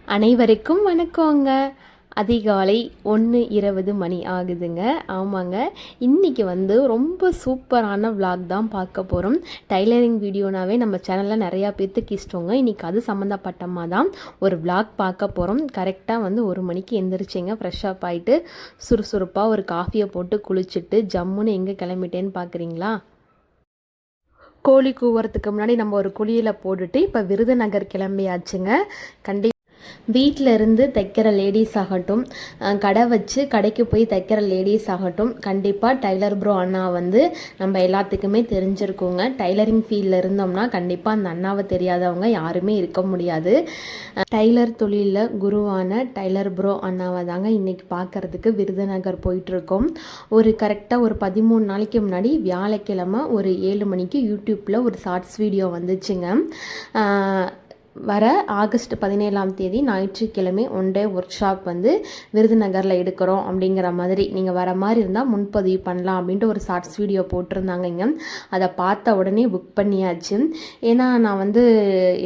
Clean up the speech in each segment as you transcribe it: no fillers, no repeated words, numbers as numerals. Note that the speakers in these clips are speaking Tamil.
அனைவருக்கும் வணக்கங்க. அதிகாலை 1:20 மணி ஆகுதுங்க. ஆமாங்க, இன்றைக்கி ரொம்ப சூப்பரான விளாக் தான் பார்க்க போகிறோம். டைலரிங் வீடியோனாவே நம்ம சேனலில் நிறையா பேர்த்துக்கு இஷ்டங்க. இன்றைக்கி அது சம்மந்தப்பட்டமாக தான் ஒரு விளாக் பார்க்க போகிறோம். கரெக்டாக 1 மணிக்கு எந்திரிச்சிங்க, ஃப்ரெஷ்ஷப் ஆகிட்டு சுறுசுறுப்பாக ஒரு காஃபியை போட்டு குளிச்சுட்டு ஜம்முன்னு எங்கே கிளம்பிட்டேன்னு பார்க்குறீங்களா? கோழி கூவுறதுக்கு முன்னாடி நம்ம ஒரு குளியில் போட்டுட்டு இப்போ விருதுநகர் கிளம்பியாச்சுங்க. வீட்டில் இருந்து தைக்கிற லேடிஸ் ஆகட்டும், கடை வச்சு கடைக்கு போய் தைக்கிற லேடிஸ் ஆகட்டும், கண்டிப்பாக டைலர் ப்ரோ அண்ணா நம்ம எல்லாத்துக்குமே தெரிஞ்சிருக்குங்க. டைலரிங் ஃபீல்டில் இருந்தோம்னா கண்டிப்பாக அந்த அண்ணாவை தெரியாதவங்க யாருமே இருக்க முடியாது. டைலர் தொழிலில் குருவான டைலர் ப்ரோ அண்ணாவை தாங்க இன்றைக்கி பார்க்குறதுக்கு விருதுநகர் போயிட்டுருக்கோம். கரெக்டாக ஒரு 13 நாளைக்கு முன்னாடி வியாழக்கிழமை ஒரு 7 மணிக்கு யூடியூப்பில் ஒரு ஷார்ட்ஸ் வீடியோ வந்துச்சுங்க. வர ஆகஸ்ட் 17 ஞாயிற்றுக்கிழமை 1 டே ஒர்க் ஷாப் விருதுநகரில் எடுக்கிறோம் அப்படிங்கிற மாதிரி, நீங்கள் வர மாதிரி இருந்தால் முன்பதிவு பண்ணலாம் அப்படின்ட்டு ஒரு ஷார்ட்ஸ் வீடியோ போட்டிருந்தாங்க. இங்கே அதை பார்த்த உடனே புக் பண்ணியாச்சு. ஏன்னா நான்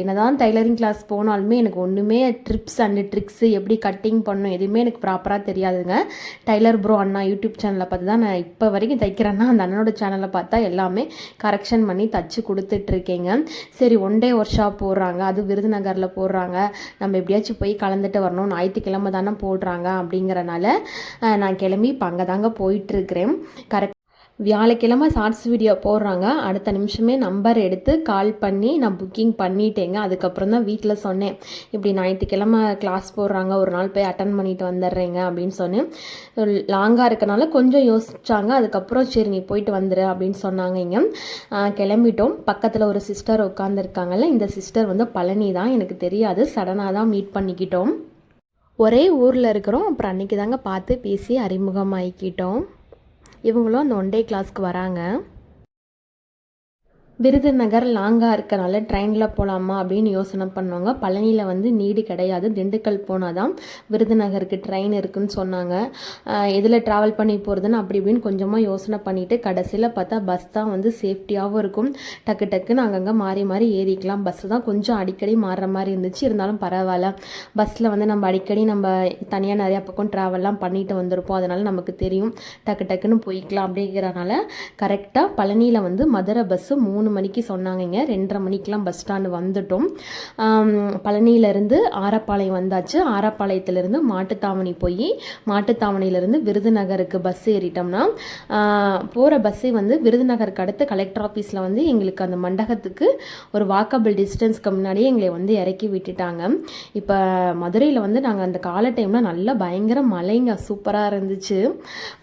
என்னதான் டைலரிங் கிளாஸ் போனாலுமே எனக்கு ஒன்றுமே ட்ரிப்ஸ் அண்டு ட்ரிக்ஸு எப்படி கட்டிங் பண்ணணும் எதுவுமே எனக்கு ப்ராப்பராக தெரியாதுங்க. டைலர் ப்ரோ அண்ணா யூடியூப் சேனலை பார்த்து தான் நான் இப்போ வரைக்கும் தைக்கிறேன்னா அந்த அண்ணனோட சேனலை பார்த்தா எல்லாமே கரெக்ஷன் பண்ணி தச்சு கொடுத்துட்ருக்கேங்க. சரி, 1 டே ஒர்க் ஷாப் போடுறாங்க, அது விருதுநகரில் போடுறாங்க, நம்ம எப்படியாச்சும் போய் கலந்துட்டு வரணும், ஞாயிற்றுக்கிழமை தானே போடுறாங்க அப்படிங்கிறனால நான் கிளம்பி இப்போ அங்கே தாங்க போயிட்டுருக்கிறேன். வியாழக்கிழமை ஷார்ட்ஸ் வீடியோ போடுறாங்க, அடுத்த நிமிஷமே நம்பர் எடுத்து கால் பண்ணி நான் புக்கிங் பண்ணிட்டேங்க. அதுக்கப்புறம் தான் வீட்டில் சொன்னேன், இப்படி ஞாயிற்றுக்கிழமை கிளாஸ் போடுறாங்க, ஒரு நாள் போய் அட்டன் பண்ணிட்டு வந்துடுறேங்க அப்படின்னு சொன்னேன். லாங்காக இருக்கனால கொஞ்சம் யோசிச்சாங்க. அதுக்கப்புறம் சரி நீ போயிட்டு வந்துடு அப்படின்னு சொன்னாங்க. இங்கே கிளம்பிட்டோம். பக்கத்தில் ஒரு சிஸ்டர் உட்காந்துருக்காங்கல்ல, இந்த சிஸ்டர் பழனி தான், எனக்கு தெரியாது, சடனாக தான் மீட் பண்ணிக்கிட்டோம். ஒரே ஊரில் இருக்கிறோம். அப்புறம் அன்றைக்கி தாங்க பார்த்து பேசி அறிமுகமாகிக்கிட்டோம். இவங்களும் அந்த 1 டே கிளாஸ்க்கு வராங்க. விருதுநகர் லாங்காக இருக்கனால ட்ரெயினில் போகலாமா அப்படின்னு யோசனை பண்ணுவாங்க. பழனியில் நீடு கிடையாது, திண்டுக்கல் போனால் தான் விருதுநகருக்கு ட்ரெயின் இருக்குதுன்னு சொன்னாங்க. எதில் ட்ராவல் பண்ணி போகிறதுன்னு அப்படி இப்படின்னு கொஞ்சமாக யோசனை பண்ணிவிட்டு கடைசியில் பார்த்தா பஸ் தான் சேஃப்டியாகவும் இருக்கும். டக்கு டக்குன்னு அங்கங்கே மாறி மாறி ஏறிக்கலாம். பஸ்ஸு தான் கொஞ்சம் அடிக்கடி மாறுற மாதிரி இருந்துச்சு, இருந்தாலும் பரவாயில்ல. பஸ்ஸில் நம்ம அடிக்கடி நம்ம தனியாக நிறையா பக்கம் ட்ராவல்லாம் பண்ணிட்டு வந்திருப்போம், அதனால் நமக்கு தெரியும், டக்கு டக்குன்னு போய்க்கலாம் அப்படிங்கிறனால கரெக்டாக பழனியில் மதுரை பஸ்ஸு 3 மணிக்கு சொன்னாங்க. 2:30 மணிக்கெலாம் பஸ் ஸ்டாண்டு வந்துட்டோம். பழனியிலேருந்து ஆரப்பாளையம் வந்தாச்சு. ஆரப்பாளையத்திலேருந்து மாட்டுத்தாவணி போய் மாட்டுத்தாவணியிலேருந்து விருதுநகருக்கு பஸ் ஏறிட்டோம்னா போகிற பஸ்ஸே விருதுநகருக்கு அடுத்து கலெக்டர் ஆஃபீஸில் எங்களுக்கு அந்த மண்டபத்துக்கு ஒரு வாக்கபிள் டிஸ்டன்ஸ்க்கு முன்னாடியே எங்களை இறக்கி விட்டுட்டாங்க. இப்போ மதுரையில் நாங்கள் அந்த கால டைமில் நல்லா பயங்கர மழைங்க, சூப்பராக இருந்துச்சு.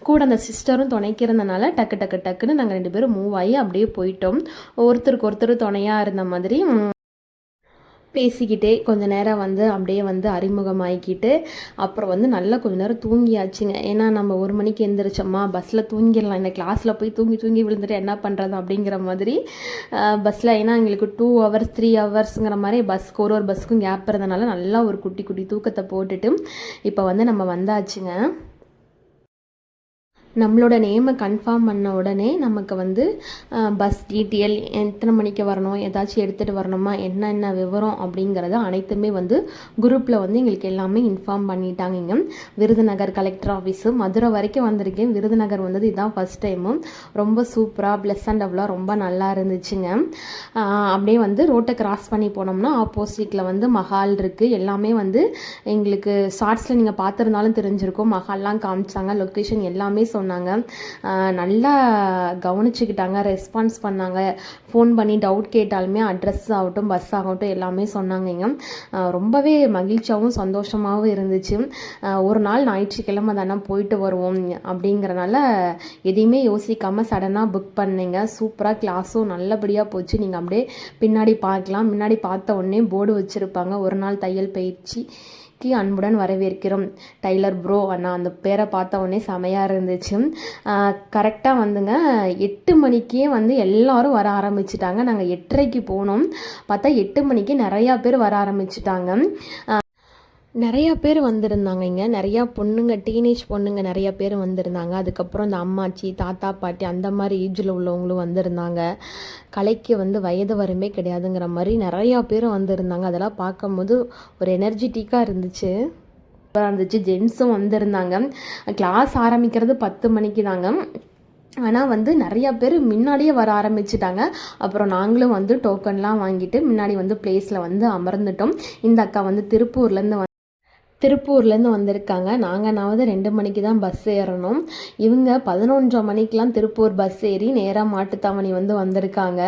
கூட அந்த சிஸ்டரும் துணைக்கிறதுனால டக்கு டக்கு டக்குன்னு நாங்கள் 2 பேரும் மூவ் ஆகி அப்படியே போயிட்டோம். ஒருத்தருக்கு ஒருத்தர் துணையாக இருந்த மாதிரி பேசிக்கிட்டே கொஞ்ச நேரம் அப்படியே அறிமுகமாகிக்கிட்டு அப்புறம் நல்லா கொஞ்ச நேரம் தூங்கியாச்சுங்க. ஏன்னா நம்ம 1 மணிக்கு எந்திரிச்சோம்மா, பஸ்ஸில் தூங்கிடலாம், இந்த கிளாஸில் போய் தூங்கி தூங்கி விழுந்துட்டு என்ன பண்ணுறது அப்படிங்கிற மாதிரி பஸ்ஸில். ஏன்னா எங்களுக்கு 2 ஹவர்ஸ் 3 ஹவர்ஸுங்கிற மாதிரி பஸ்க்கு ஒரு பஸ்ஸுக்கும் கேப் இருந்தனால நல்லா ஒரு குட்டி குட்டி தூக்கத்தை போட்டுட்டு இப்போ நம்ம வந்தாச்சுங்க. நம்மளோட நேமை கன்ஃபார்ம் பண்ண உடனே நமக்கு பஸ் டீட்டெயில், எத்தனை மணிக்கு வரணும், ஏதாச்சும் எடுத்துகிட்டு வரணுமா, என்னென்ன விவரம் அப்படிங்கிறத அனைத்துமே குரூப்பில் எங்களுக்கு எல்லாமே இன்ஃபார்ம் பண்ணிட்டாங்க. இங்கே விருதுநகர் கலெக்டர் ஆஃபீஸு மதுரை வரைக்கும் வந்திருக்கேன். விருதுநகர் இதுதான் ஃபஸ்ட் டைமும். ரொம்ப சூப்பராக ப்ளசண்டபுளாக ரொம்ப நல்லா இருந்துச்சுங்க. அப்படியே ரோட்டை கிராஸ் பண்ணி போனோம்னா ஆப்போசிட்டில் மஹால் இருக்குது. எல்லாமே எங்களுக்கு ஷார்ட்ஸில் நீங்கள் பார்த்துருந்தாலும் தெரிஞ்சிருக்கும், மஹால்லாம் காமிச்சாங்க, லொக்கேஷன் எல்லாமே சொன்னாங்க. நல்லா கவனிச்சுக்கிட்டாங்க, ரெஸ்பான்ஸ் பண்ணாங்க. ஃபோன் பண்ணி டவுட் கேட்டாலுமே அட்ரஸ் ஆகட்டும் பஸ் ஆகட்டும் எல்லாமே சொன்னாங்க. ரொம்பவே மகிழ்ச்சியாகவும் சந்தோஷமாகவும் இருந்துச்சு. ஒரு நாள் ஞாயிற்றுக்கிழமை தானே போயிட்டு வருவோம் அப்படிங்கிறனால எதையுமே யோசிக்காமல் சடனாக புக் பண்ணிங்க. சூப்பராக கிளாஸும் நல்லபடியாக போச்சு. நீங்கள் அப்படியே பின்னாடி பார்க்கலாம். முன்னாடி பார்த்த உடனே போர்டு வச்சுருப்பாங்க, ஒரு நாள் தையல் பயிற்சி அன்புடன் வரவேற்கிறோம் டைலர் ப்ரோ அண்ணா. அந்த பேரை பார்த்த உடனே செமையாக இருந்துச்சு. கரெக்டாக 8 மணிக்கே எல்லாரும் வர ஆரம்பிச்சிட்டாங்க. நாங்கள் 8:30க்கு போனோம், பார்த்தா 8 மணிக்கு நிறையா பேர் வர ஆரம்பிச்சிட்டாங்க. நிறையா பேர் வந்திருந்தாங்க இங்கே, நிறையா பொண்ணுங்க, டீனேஜ் பொண்ணுங்க நிறையா பேர் வந்திருந்தாங்க. அதுக்கப்புறம் இந்த அம்மாச்சி, தாத்தா, பாட்டி அந்த மாதிரி ஏஜில் உள்ளவங்களும் வந்திருந்தாங்க. கலைக்கு வந்து வயது வரம்பே கிடையாதுங்கிற மாதிரி நிறையா பேர் வந்திருந்தாங்க. அதெல்லாம் பார்க்கும்போது ஒரு எனர்ஜெட்டிக்காக இருந்துச்சு. இருந்துச்சு. ஜென்ஸும் வந்திருந்தாங்க. கிளாஸ் ஆரம்பிக்கிறது 10 மணிக்கு தாங்க. ஆனால் வந்து நிறையா பேர் முன்னாடியே வர ஆரம்பிச்சிட்டாங்க. அப்புறம் நாங்களும் வந்து டோக்கன்லாம் வாங்கிட்டு முன்னாடி வந்து பிளேஸில் வந்து அமர்ந்துட்டோம். இந்த அக்கா வந்து திருப்பூர்லேருந்து வந்திருக்காங்க. நாங்கள்னாவது 2 மணிக்கு தான் பஸ் ஏறணும். இவங்க 11:30 மணிக்கெலாம் திருப்பூர் பஸ் ஏறி நேராக மாட்டுத்தாவணி வந்து வந்திருக்காங்க.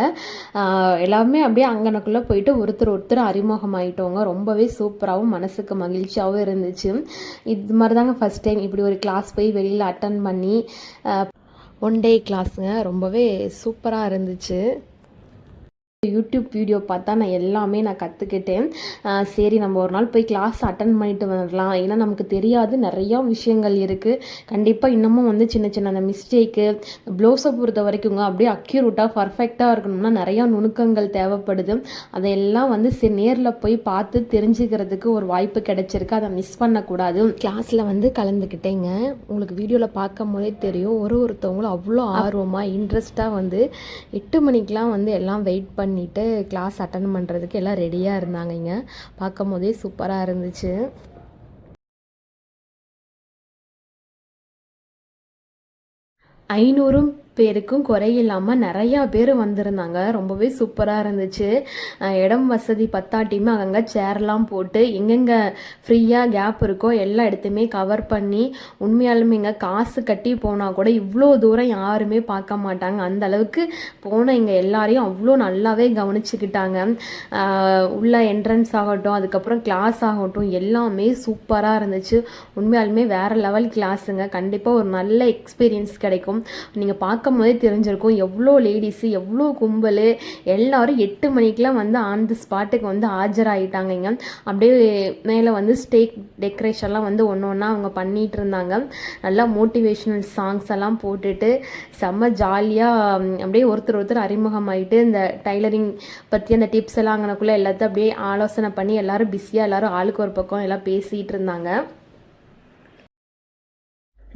எல்லாமே அப்படியே அங்கனக்குள்ளே போயிட்டு ஒருத்தர் அறிமுகமாயிட்டவங்க. ரொம்பவே சூப்பராகவும் மனசுக்கு மகிழ்ச்சியாகவும் இருந்துச்சு. இது மாதிரி தாங்க ஃபஸ்ட் டைம் இப்படி ஒரு கிளாஸ் போய் வெளியில் அட்டன் பண்ணி 1 டே கிளாஸுங்க. ரொம்பவே சூப்பராக இருந்துச்சு. யூடியூப் வீடியோ பார்த்தா நான் கற்றுக்கிட்டேன். சரி நம்ம ஒரு நாள் போய் கிளாஸ் அட்டன் பண்ணிட்டு வரலாம். ஏன்னா நமக்கு தெரியாது, நிறையா விஷயங்கள் இருக்குது. கண்டிப்பாக இன்னமும் வந்து சின்ன சின்ன அந்த மிஸ்டேக்கு, ப்ளவுஸை பொறுத்த வரைக்குங்க அப்படியே அக்யூரேட்டாக பர்ஃபெக்டாக இருக்கணும்னா நிறையா நுணுக்கங்கள் தேவைப்படுது. அதையெல்லாம் வந்து நேரில் போய் பார்த்து தெரிஞ்சுக்கிறதுக்கு ஒரு வாய்ப்பு கிடைச்சிருக்கு. அதை மிஸ் பண்ணக்கூடாது. கிளாஸில் வந்து கலந்துக்கிட்டேங்க. உங்களுக்கு வீடியோவில் பார்க்கும் போதே தெரியும், ஒருத்தவங்களும் அவ்வளோ ஆர்வமாக இன்ட்ரெஸ்ட்டாக வந்து 8 மணிக்கெலாம் வந்து எல்லாம் வெயிட் பண்ணிவிட்டு கிளாஸ் அட்டன் பண்ணுறதுக்கு எல்லாம் ரெடியாக இருந்தாங்க. இங்கே பார்க்கும் போதே சூப்பராக இருந்துச்சு. 500 பேருக்கும் குறையில்லாமல் நிறையா பேர் வந்திருந்தாங்க. ரொம்பவே சூப்பராக இருந்துச்சு. இடம் வசதி பத்தாட்டியுமே அங்கங்கே சேர்லாம் போட்டு எங்கெங்கே ஃப்ரீயாக கேப் இருக்கோ எல்லா இடத்தையுமே கவர் பண்ணி, உண்மையாலுமே இங்கே காசு கட்டி போனால் கூட இவ்வளோ தூரம் யாருமே பார்க்க மாட்டாங்க. அந்த அளவுக்கு போன இங்கே எல்லாரையும் அவ்வளோ நல்லாவே கவனிச்சுக்கிட்டாங்க. உள்ள என்ட்ரன்ஸ் ஆகட்டும், அதுக்கப்புறம் கிளாஸ் ஆகட்டும், எல்லாமே சூப்பராக இருந்துச்சு. உண்மையாலுமே வேறு லெவல் கிளாஸுங்க. கண்டிப்பாக ஒரு நல்ல எக்ஸ்பீரியன்ஸ் கிடைக்கும். நீங்கள் பார்க்கும் போதே தெரிஞ்சிருக்கும் எவ்வளோ லேடிஸு, எவ்வளோ கும்பல். எல்லாரும் 8 மணிக்கெலாம் வந்து ஆன் தி ஸ்பாட்டுக்கு வந்து ஆஜராகிட்டாங்க. அப்படியே மேலே வந்து ஸ்டேஜ் டெக்கரேஷன்லாம் வந்து ஒன்றா அவங்க பண்ணிகிட்டு இருந்தாங்க. நல்லா மோட்டிவேஷ்னல் சாங்ஸ் எல்லாம் போட்டுட்டு செம்ம ஜாலியாக அப்படியே ஒருத்தர் அறிமுகமாயிட்டு இந்த டைலரிங் பற்றி அந்த டிப்ஸ் எல்லாம் அங்கனக்குள்ளே எல்லாத்தையும் அப்படியே ஆலோசனை பண்ணி எல்லோரும் பிஸியாக எல்லோரும் ஆளுக்கு ஒரு பக்கம் எல்லாம் பேசிகிட்டு இருந்தாங்க.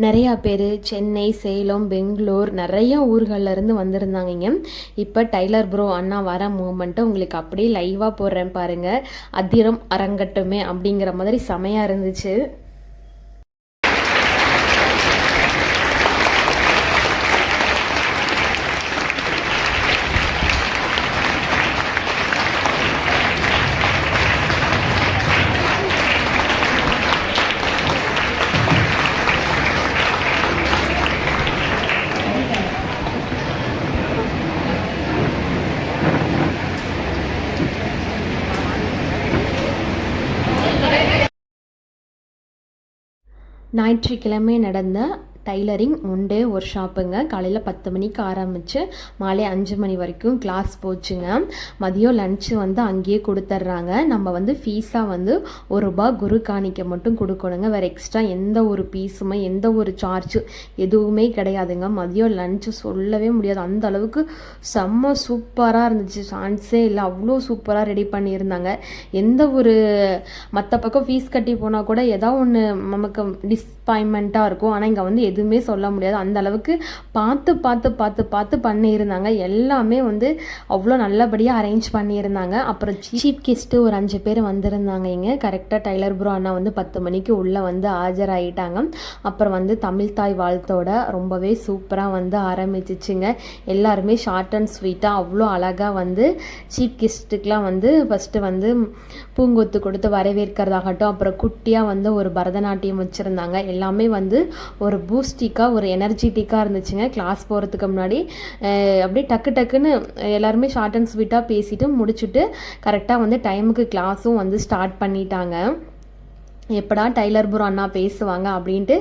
நிறையா பேர் சென்னை, சேலம், பெங்களூர் நிறையா ஊர்களிலேருந்து வந்திருந்தாங்க. இப்போ டைலர் ப்ரோ அண்ணா வர மூமெண்ட்டை உங்களுக்கு அப்படியே லைவாக போடுறேன் பாருங்கள். அதிரம் அரங்கட்டுமே அப்படிங்கிற மாதிரி செமையாக இருந்துச்சு. ஞாயிற்றுக்கிழமை நடந்த டைலரிங் 1 டே ஒரு ஷாப்புங்க. காலையில் 10 மணிக்கு ஆரம்பித்து மாலை 5 மணி வரைக்கும் கிளாஸ் போச்சுங்க. மதியம் லன்ச்சு வந்து அங்கேயே கொடுத்துட்றாங்க. நம்ம வந்து ஃபீஸாக வந்து ₹1 குரு காணிக்க மட்டும் கொடுக்கணுங்க. வேறு எக்ஸ்ட்ரா எந்த ஒரு பீஸுமே எந்த ஒரு சார்ஜு எதுவுமே கிடையாதுங்க. மதியம் லன்ச்சு சொல்லவே முடியாது, அந்த அளவுக்கு செம்ம சூப்பராக இருந்துச்சு. சான்ஸே இல்லை, அவ்வளோ சூப்பராக ரெடி பண்ணியிருந்தாங்க. எந்த ஒரு மற்ற பக்கம் ஃபீஸ் கட்டி போனால் கூட ஏதாவது ஒன்று நமக்கு டிஸ்பாயின்மெண்ட்டாக இருக்கும். ஆனால் இங்கே வந்து எதுவுமே சொல்ல முடியாது, அந்த அளவுக்கு பார்த்து பண்ணியிருந்தாங்க. எல்லாமே வந்து அவ்வளோ நல்லபடியாக அரேஞ்ச் பண்ணியிருந்தாங்க. அப்புறம் சீஃப் கெஸ்ட்டு ஒரு 5 பேர் வந்திருந்தாங்க. இங்கே கரெக்டாக டைலர் ப்ரோ அண்ணா வந்து 10 மணிக்கு உள்ளே வந்து ஆஜராகிட்டாங்க. அப்புறம் வந்து தமிழ் தாய் வாழ்த்தோட ரொம்பவே சூப்பராக வந்து ஆரம்பிச்சிச்சுங்க. எல்லாருமே ஷார்ட் அண்ட் ஸ்வீட்டாக அவ்வளோ அழகாக வந்து சீஃப் கெஸ்ட்டுக்கெலாம் வந்து ஃபஸ்ட்டு வந்து பூங்கொத்து கொடுத்து வரவேற்கிறதாகட்டும், அப்புறம் குட்டியாக வந்து ஒரு பரதநாட்டியம் வச்சுருந்தாங்க. எல்லாமே வந்து ஒரு பூஸ்டிக்காக ஒரு எனர்ஜெட்டிக்காக இருந்துச்சுங்க. கிளாஸ் போகிறதுக்கு முன்னாடி அப்படியே டக்குன்னு எல்லாருமே ஷார்ட் அண்ட் ஸ்வீட்டாக பேசிட்டு முடிச்சுட்டு கரெக்டாக வந்து டைமுக்கு கிளாஸும் வந்து ஸ்டார்ட் பண்ணிட்டாங்க. எப்படா டைலர் ப்ரோ அண்ணா பேசுவாங்க அப்படின்ட்டு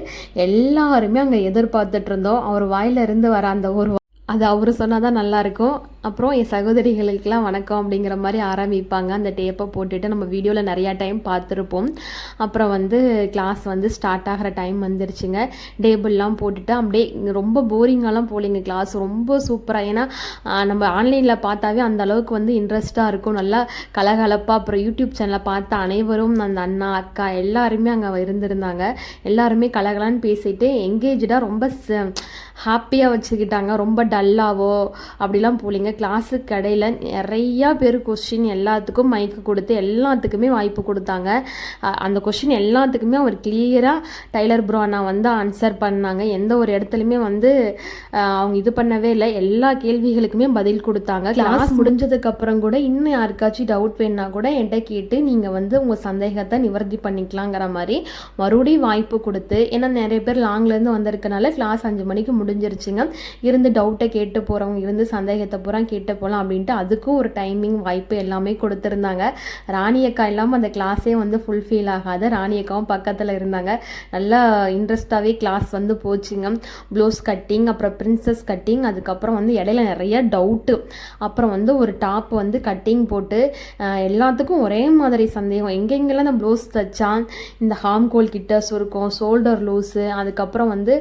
எல்லாருமே அங்கே எதிர்பார்த்துட்டு இருந்தோம். அவர் வாயிலிருந்து வர அது அவர் சொன்னால் தான் நல்லாயிருக்கும். அப்புறம் என் சகோதரிகளுக்கெல்லாம் வணக்கம் அப்படிங்கிற மாதிரி ஆரம்பிப்பாங்க. அந்த டேப்பை போட்டுட்டு நம்ம வீடியோவில் நிறையா டைம் பார்த்துருப்போம். அப்புறம் வந்து கிளாஸ் வந்து ஸ்டார்ட் ஆகிற டைம் வந்துருச்சுங்க. டேபிள்லாம் போட்டுட்டு அப்படியே ரொம்ப போரிங்காலாம் போலிங்க, கிளாஸ் ரொம்ப சூப்பராக. ஏன்னா நம்ம ஆன்லைனில் பார்த்தாவே அந்த அளவுக்கு வந்து இன்ட்ரெஸ்ட்டாக இருக்கும், நல்லா கலகலப்பாக. அப்புறம் யூடியூப் சேனலை பார்த்த அனைவரும் அந்த அண்ணா அக்கா எல்லாருமே அங்கே இருந்திருந்தாங்க. எல்லாருமே கலகலான்னு பேசிட்டு எங்கேஜாக ரொம்ப ஹாப்பியாக வச்சுக்கிட்டாங்க. ரொம்ப டல்லாவோ அப்படிலாம் போலிங்க. கிளாஸுக்கு கடையில் நிறையா பேர் கொஸ்டின் எல்லாத்துக்கும் மைக்கு கொடுத்து எல்லாத்துக்குமே வாய்ப்பு கொடுத்தாங்க. அந்த கொஸ்டின் எல்லாத்துக்குமே அவர் கிளியராக டைலர் ப்ரோ அண்ணா வந்து ஆன்சர் பண்ணாங்க. எந்த ஒரு இடத்துலையுமே வந்து அவங்க இது பண்ணவே இல்லை, எல்லா கேள்விகளுக்குமே பதில் கொடுத்தாங்க. கிளாஸ் முடிஞ்சதுக்கப்புறம் கூட இன்னும் யாருக்காச்சும் டவுட் வேணுன்னா கூட என்கிட்ட கேட்டு நீங்கள் வந்து உங்கள் சந்தேகத்தை நிவர்த்தி பண்ணிக்கலாங்கிற மாதிரி மறுபடியும் வாய்ப்பு கொடுத்து, ஏன்னா நிறைய பேர் லாங்லேருந்து வந்திருக்கனால கிளாஸ் 5 மணிக்கு முடிஞ்சிருச்சுங்க. இருந்து டவுட்டை கேட்டு போகிறவங்க, இருந்து சந்தேகத்தை பூரா கேட்டு போகலாம் அப்படின்ட்டு அதுக்கும் ஒரு டைமிங் வாய்ப்பு எல்லாமே கொடுத்துருந்தாங்க. ராணி அக்கா இல்லாமல் அந்த கிளாஸே வந்து ஃபுல்ஃபில் ஆகாது. ராணி அக்காவும் பக்கத்தில் இருந்தாங்க. நல்லா இன்ட்ரெஸ்டாகவே கிளாஸ் வந்து போச்சுங்க. ப்ளவுஸ் கட்டிங், அப்புறம் பிரின்சஸ் கட்டிங், அதுக்கப்புறம் வந்து இடையில நிறைய டவுட்டு, அப்புறம் வந்து ஒரு டாப் வந்து கட்டிங் போட்டு எல்லாத்துக்கும் ஒரே மாதிரி சந்தேகம். எங்கெங்கெல்லாம் அந்த ப்ளவுஸ் தைச்சா இந்த ஹாம்கோல் கிட்ட சுருக்கம், ஷோல்டர் லூஸு, அதுக்கப்புறம் வந்து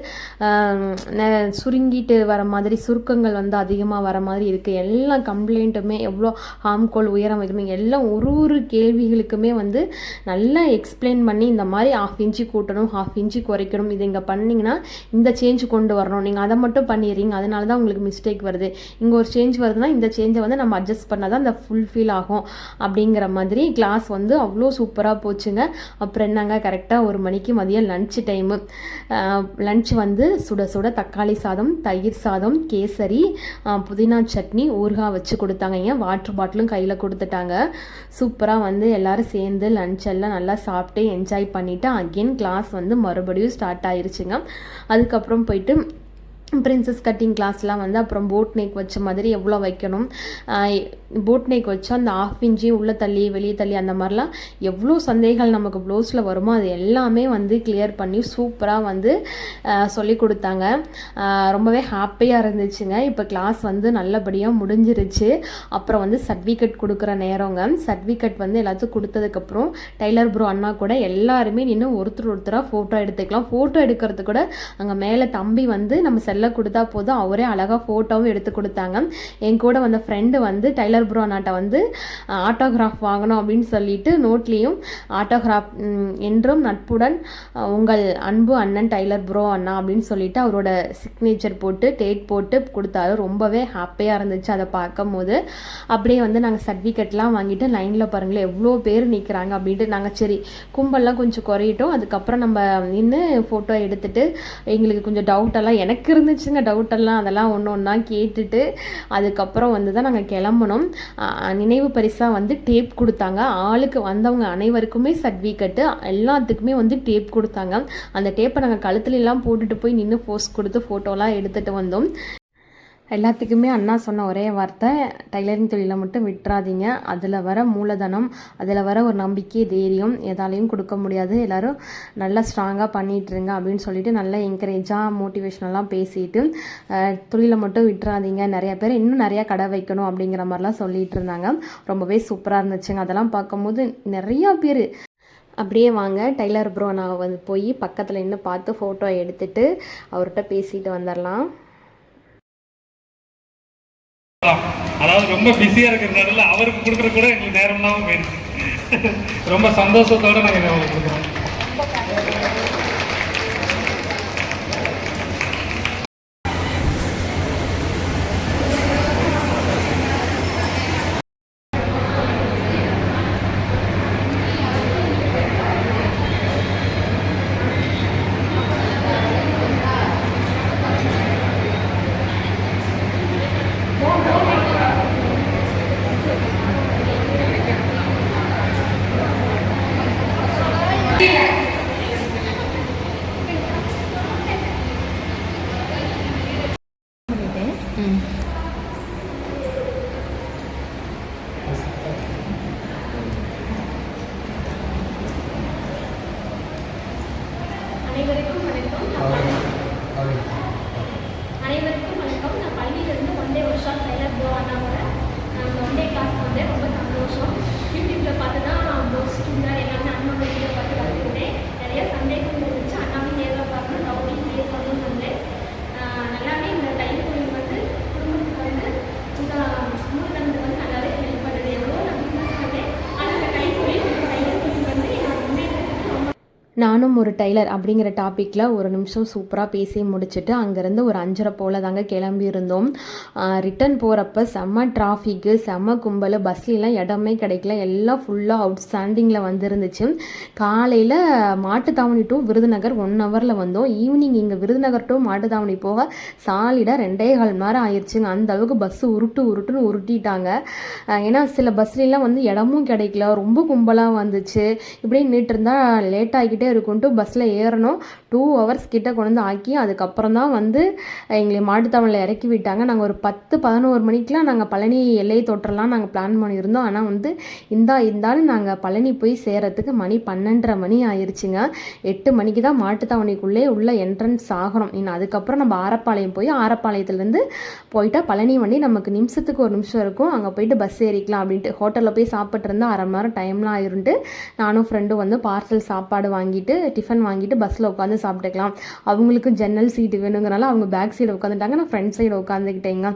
சுருங்கிட்டு வர மாதிரி சுருக்கங்கள் வந்து அதிகமாக வர மாதிரி இருக்குது. எல்லா கம்ப்ளைண்ட்டுமே எவ்வளோ ஹாம்கோல் உயரம் வைக்கணும், எல்லாம் ஒரு கேள்விகளுக்குமே வந்து நல்லா எக்ஸ்பிளைன் பண்ணி இந்த மாதிரி 1/2 இன்ச்சு கூட்டணும், 1/2 இன்ச்சு குறைக்கணும், இது இங்கே பண்ணிங்கன்னா இந்த சேஞ்ச் கொண்டு வரணும், நீங்கள் அதை மட்டும் பண்ணிடுறீங்க, அதனால தான் உங்களுக்கு மிஸ்டேக் வருது, இங்கே ஒரு சேஞ்ச் வருதுன்னா இந்த சேஞ்சை வந்து நம்ம அட்ஜஸ்ட் பண்ணால் தான் அந்த ஃபுல்ஃபில் ஆகும் அப்படிங்கிற மாதிரி கிளாஸ் வந்து அவ்வளோ சூப்பராக போச்சுங்க. அப்புறம் என்னங்க, கரெக்டாக 1 மணிக்கு மதியம் லன்ச் டைமு. லன்ச் வந்து சுட சுட தக்காளி சாதம், தயிர் சாதம், கேசரி, புதினா சட்னி, ஊறுகாய் வச்சு கொடுத்தாங்க. வாட்டர் பாட்டிலும் கையில் கொடுத்துட்டாங்க. சூப்பராக வந்து எல்லோரும் சேர்ந்து லன்ச் எல்லாம் நல்லா சாப்பிட்டு என்ஜாய் பண்ணிவிட்டு அகெயின் கிளாஸ் வந்து மறுபடியும் ஸ்டார்ட் ஆயிருச்சுங்க. அதுக்கப்புறம் போயிட்டு பிரின்சஸ் கட்டிங் கிளாஸ்லாம் வந்து அப்புறம் போட் நெக் வச்ச மாதிரி எவ்வளோ வைக்கணும், போட் நெக் வச்சா அந்த 1/2 இன்ச்சு உள்ளே தள்ளி வெளியே தள்ளி அந்த மாதிரிலாம் எவ்வளோ சந்தேகங்கள் நமக்கு ப்ளவுஸில் வருமோ அது எல்லாமே வந்து கிளியர் பண்ணி சூப்பராக வந்து சொல்லி கொடுத்தாங்க. ரொம்பவே ஹாப்பியாக இருந்துச்சுங்க. இப்போ கிளாஸ் வந்து நல்லபடியாக முடிஞ்சிருச்சு. அப்புறம் வந்து சர்டிஃபிகேட் கொடுக்குற நேரங்க. சர்டிஃபிகேட் வந்து எல்லாத்துக்கும் கொடுத்ததுக்கப்புறம் டைலர் ப்ரோ அண்ணா கூட எல்லாருமே நின்று ஒருத்தராக ஃபோட்டோ எடுத்துக்கலாம். ஃபோட்டோ எடுக்கிறது கூட அங்கே மேலே தம்பி வந்து நம்ம செல்ல கொடுத்தா போதும், அவரே அழகாக ஃபோட்டோவும் எடுத்து கொடுத்தாங்க. என் கூட வந்த ஃப்ரெண்டு வந்து டைலர் ப்ரோ அண்ணாட்ட வந்து ஆட்டோகிராஃப் வாங்கணும் அப்படின்னு சொல்லிட்டு நோட்லேயும் ஆட்டோகிராஃப் என்றும் நட்புடன் உங்கள் அன்பு அண்ணன் டைலர் ப்ரோ அண்ணா அப்படின்னு சொல்லிட்டு அவரோட சிக்னேச்சர் போட்டு டேட் போட்டு கொடுத்தாரு. ரொம்பவே ஹாப்பியாக இருந்துச்சு அதை பார்க்கும் போது. அப்படியே வந்து நாங்கள் சர்டிஃபிகேட்லாம் வாங்கிட்டு லைனில் பாருங்களேன் எவ்வளோ பேர் நிற்கிறாங்க அப்படின்ட்டு நாங்கள் சரி கும்பல்லாம் கொஞ்சம் குறையிட்டோம். அதுக்கப்புறம் நம்ம நின்று ஃபோட்டோ எடுத்துகிட்டு எங்களுக்கு கொஞ்சம் டவுட்டெல்லாம் எனக்கு இருந்துச்சுங்க, டவுட்டெல்லாம் அதெல்லாம் ஒன்று ஒன்றா கேட்டுட்டு அதுக்கப்புறம் வந்து தான் நாங்கள் கிளம்பணும். நினைவு பரிசாக வந்து டேப் கொடுத்தாங்க. ஆளுக்கு வந்தவங்க அனைவருக்குமே சர்டிஃபிகேட்டு எல்லாத்துக்குமே வந்து டேப் கொடுத்தாங்க. அந்த டேப்பை நாங்கள் கழுத்துலலாம் போட்டுட்டு போய் நின்று போஸ்ட் கொடுத்து ஃபோட்டோலாம் எடுத்துகிட்டு வந்தோம். எல்லாத்துக்குமே அண்ணா சொன்ன ஒரே வார்த்தை, டைலரிங் தொழிலை மட்டும் விட்டுறாதீங்க, அதில் வர மூலதனம், அதில் வர ஒரு நம்பிக்கை தைரியம் எதாலையும் கொடுக்க முடியாது, எல்லோரும் நல்லா ஸ்ட்ராங்காக பண்ணிகிட்ருங்க அப்படின்னு சொல்லிட்டு நல்லா என்கரேஜாக மோட்டிவேஷனெல்லாம் பேசிட்டு தொழிலை மட்டும் விட்டுறாதீங்க, நிறையா பேர் இன்னும் நிறையா கடை வைக்கணும் அப்படிங்கிற மாதிரிலாம் சொல்லிகிட்டு இருந்தாங்க. ரொம்பவே சூப்பராக இருந்துச்சுங்க. அதெல்லாம் பார்க்கும்போது நிறையா பேர் அப்படியே வாங்க டைலர் ப்ரோ நான் வந்து போய் பக்கத்தில் இன்னும் பார்த்து ஃபோட்டோ எடுத்துகிட்டு அவர்கிட்ட பேசிட்டு வந்துடலாம். அதாவது ரொம்ப பிஸியாக இருக்கிறதுனால அவருக்கு கொடுக்குற கூட எங்களுக்கு நேரம் இல்லாமல் போயிடுச்சு. ரொம்ப சந்தோஷத்தோடு நாங்கள் அவங்களுக்கு கொடுக்குறோம். அனைவருக்கும் வணக்கம். நான் பள்ளியிலிருந்து கிளாஸ்க்கு வந்து ரொம்ப சந்தோஷம். யூடியூப்பில் பார்த்து தான் மோஸ்ட் ஸ்டூடெண்ட் எல்லாமே அண்ணாவோட வீடியோ பார்த்து கற்றுக்கிட்டேன். நிறைய சந்தேகங்கள் இருந்துச்சு, அண்ணாவே நேரில் பார்க்கணும், டவுட்டையும் கிளியர் பண்ணணும்னு வந்து நல்லாவே இந்த தையல் வந்து குடும்பத்துக்கு வந்து மூலதனத்துக்கு வந்து நல்லாவே ஹெல்ப் பண்ணுது. எவ்வளோ நான் பிஸ்னஸ் பண்ணேன், ஆனால் அந்த தையல் வந்து நான் முன்னேற்றத்துக்கு ரொம்ப. நானும் ஒரு டெய்லர் அப்படிங்கிற டாப்பிக்கில் ஒரு நிமிஷம் சூப்பராக பேசி முடிச்சுட்டு அங்கேருந்து ஒரு 5:30 போல் தாங்க கிளம்பியிருந்தோம். ரிட்டன் போகிறப்ப செம்ம டிராஃபிக்கு, செம்ம கும்பல், பஸ்லாம் இடமே கிடைக்கல, எல்லாம் ஃபுல்லாக அவுட் ஸ்டாண்டிங்கில் வந்துருந்துச்சு. காலையில் மாட்டுத்தாவணி டு விருதுநகர் 1 ஹவரில் வந்தோம். ஈவினிங் இங்கே விருதுநகர் டு மாட்டுத்தாவணி போக சாலிடாக 2.25 மணி நேரம் ஆயிடுச்சுங்க. அந்த அளவுக்கு பஸ்ஸு உருட்டுன்னு உருட்டிட்டாங்க. ஏன்னா சில பஸ்லாம் வந்து இடமும் கிடைக்கல, ரொம்ப கும்பலாக வந்துச்சு. இப்படியே நின்றுட்டு இருந்தால் லேட் ஆகிக்கிட்டே இருக்கும்ட்டு பஸ்ஸில் ஏறணும். 2 ஹவர்ஸ் கிட்ட கொண்டு வந்து ஆக்கி அதுக்கப்புறம் தான் வந்து எங்களை மாட்டுத்தாவணியில் இறக்கி விட்டாங்க. நாங்கள் ஒரு 10-11 மணிக்கெலாம் நாங்கள் பழனி எல்லையை தொட்டுறலாம் நாங்கள் பிளான் பண்ணியிருந்தோம். ஆனால் வந்து இருந்தாலும் நாங்கள் பழனி போய் சேரத்துக்கு மணி 12:30 மணி ஆயிடுச்சுங்க. 8 மணிக்கு தான் மாட்டுத்தாவணிக்குள்ளே உள்ள என்ட்ரன்ஸ் ஆகணும். இன்னும் அதுக்கப்புறம் நம்ம ஆரப்பாளையம் போய் ஆரப்பாளையத்துலேருந்து போயிட்டால் பழனி வண்டி நமக்கு நிமிஷத்துக்கு ஒரு நிமிஷம் இருக்கும், அங்கே போயிட்டு பஸ் ஏறிக்கலாம் அப்படின்ட்டு ஹோட்டலில் போய் சாப்பிட்டு இருந்தால் 1/2 மணி நேரம் டைம்லாம் ஆயிருந்துட்டு நானும் ஃப்ரெண்டும் வந்து பார்சல் சாப்பாடு வாங்கிட்டு டிஃபன் வாங்கிட்டு பஸ்ஸில் உட்காந்து சாப்பிட்டுக்கலாம். அவங்களுக்கு ஜன்னல் சீட்டு வேணுங்கிறனால அவங்க பேக் சைடு உட்காந்துட்டாங்க, நான் ஃப்ரண்ட் சைடு உட்காந்துக்கிட்டேங்க.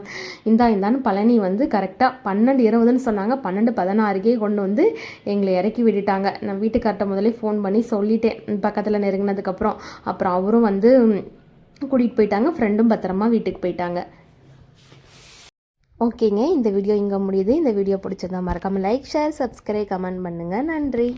இந்தான்னு பழனி வந்து கரெக்டாக 12:20 சொன்னாங்க. 12:16 கொண்டு வந்து எங்களை இறக்கி விட்டுட்டாங்க. நான் வீட்டுக்கார்ட்ட முதலே ஃபோன் பண்ணி சொல்லிட்டேன் பக்கத்தில் நெருங்கினதுக்கப்புறம். அப்புறம் அவரும் வந்து கூட்டிகிட்டு போயிட்டாங்க, ஃப்ரெண்டும் பத்திரமா வீட்டுக்கு போயிட்டாங்க. ஓகேங்க, இந்த வீடியோ இங்கே முடியுது. இந்த வீடியோ பிடிச்சிருந்தா மறக்காமல் லைக், ஷேர், சப்ஸ்கிரைப், கமெண்ட் பண்ணுங்கள். நன்றி.